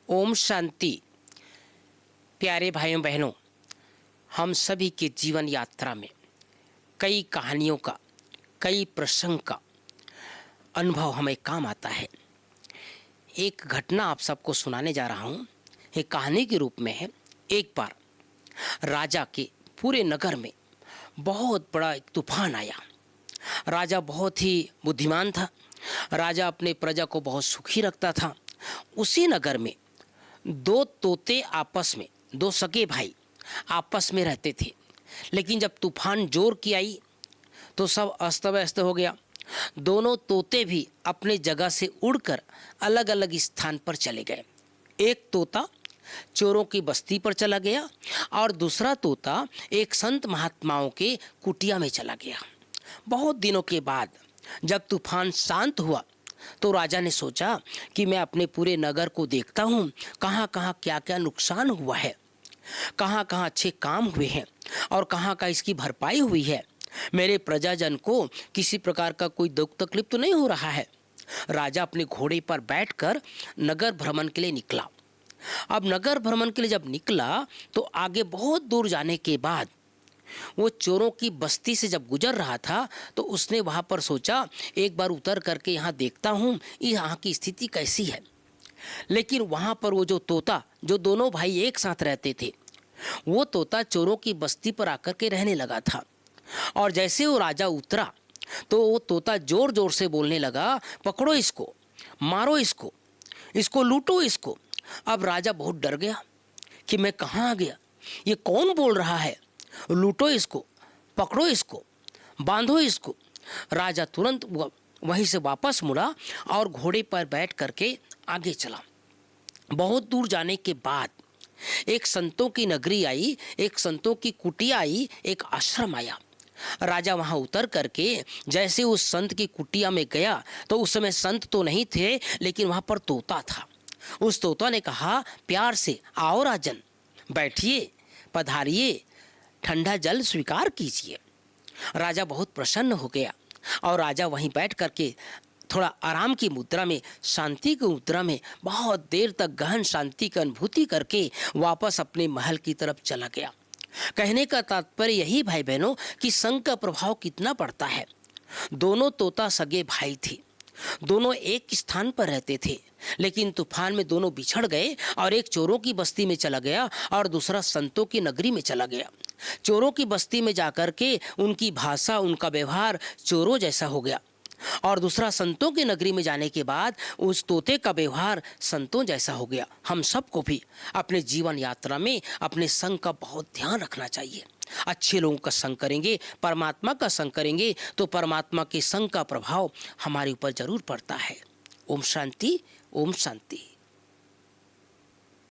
ओम शांति। प्यारे भाइयों बहनों, हम सभी के जीवन यात्रा में कई कहानियों का, कई प्रसंग का अनुभव हमें काम आता है। एक घटना आप सबको सुनाने जा रहा हूँ। एक कहानी के रूप में है। एक बार राजा के पूरे नगर में बहुत बड़ा एक तूफान आया। राजा बहुत ही बुद्धिमान था। राजा अपने प्रजा को बहुत सुखी रखता था। उसी नगर में दो तोते आपस में, दो सगे भाई आपस में रहते थे। लेकिन जब तूफान जोर की आई तो सब अस्त व्यस्त हो गया। दोनों तोते भी अपने जगह से उड़कर अलग अलग स्थान पर चले गए। एक तोता चोरों की बस्ती पर चला गया और दूसरा तोता एक संत महात्माओं के कुटिया में चला गया। बहुत दिनों के बाद जब तूफान शांत हुआ तो राजा ने सोचा कि मैं अपने पूरे नगर को देखता हूँ, कहाँ कहाँ क्या क्या नुकसान हुआ है, कहाँ कहाँ अच्छे काम हुए हैं और कहाँ का इसकी भरपाई हुई है। मेरे प्रजाजन को किसी प्रकार का कोई दुख तकलीफ तो नहीं हो रहा है। राजा अपने घोड़े पर बैठकर नगर भ्रमण के लिए निकला। अब नगर भ्रमण के लिए जब निकला तो आगे बहुत दूर जाने के बाद वो चोरों की बस्ती से जब गुजर रहा था तो उसने वहाँ पर सोचा एक बार उतर करके यहाँ देखता हूँ यहाँ की स्थिति कैसी है। लेकिन वहाँ पर वो जो तोता, जो दोनों भाई एक साथ रहते थे, वो तोता चोरों की बस्ती पर आकर के रहने लगा था। और जैसे वो राजा उतरा तो वो तोता जोर जोर से बोलने लगा, पकड़ो इसको, मारो इसको, इसको लूटो इसको। अब राजा बहुत डर गया कि मैं कहाँ आ गया, ये कौन बोल रहा है, लूटो इसको, पकड़ो इसको, बांधो इसको। राजा तुरंत वहीं से वापस मुड़ा और घोड़े पर बैठ करके आगे चला। बहुत दूर जाने के बाद एक संतों की नगरी आई, एक संतों की कुटिया आई, एक आश्रम आया। राजा वहां उतर करके जैसे उस संत की कुटिया में गया तो उस समय संत तो नहीं थे, लेकिन वहां पर तोता था। उस तोता ने कहा प्यार से, आओ राजन, बैठिए, पधारिए, ठंडा जल स्वीकार कीजिए। राजा बहुत प्रसन्न हो गया और राजा वहीं बैठ करके थोड़ा आराम की मुद्रा में, शांति की मुद्रा में बहुत देर तक गहन शांति की अनुभूति करके वापस अपने महल की तरफ चला गया। कहने का तात्पर्य यही भाई बहनों कि संग का प्रभाव कितना पड़ता है। दोनों तोता सगे भाई थे, दोनों एक स्थान पर रहते थे, लेकिन तूफान में दोनों बिछड़ गए और एक चोरों की बस्ती में चला गया और दूसरा संतों की नगरी में चला गया। चोरों की बस्ती में जाकर के उनकी भाषा, उनका व्यवहार चोरों जैसा हो गया और दूसरा संतों की नगरी में जाने के बाद उस तोते का व्यवहार संतों जैसा हो गया। हम सबको भी अपने जीवन यात्रा में अपने संग का बहुत ध्यान रखना चाहिए। अच्छे लोगों का संग करेंगे, परमात्मा का संग करेंगे तो परमात्मा के संग का प्रभाव हमारे ऊपर जरूर पड़ता है। ओम शांति, ओम शांति।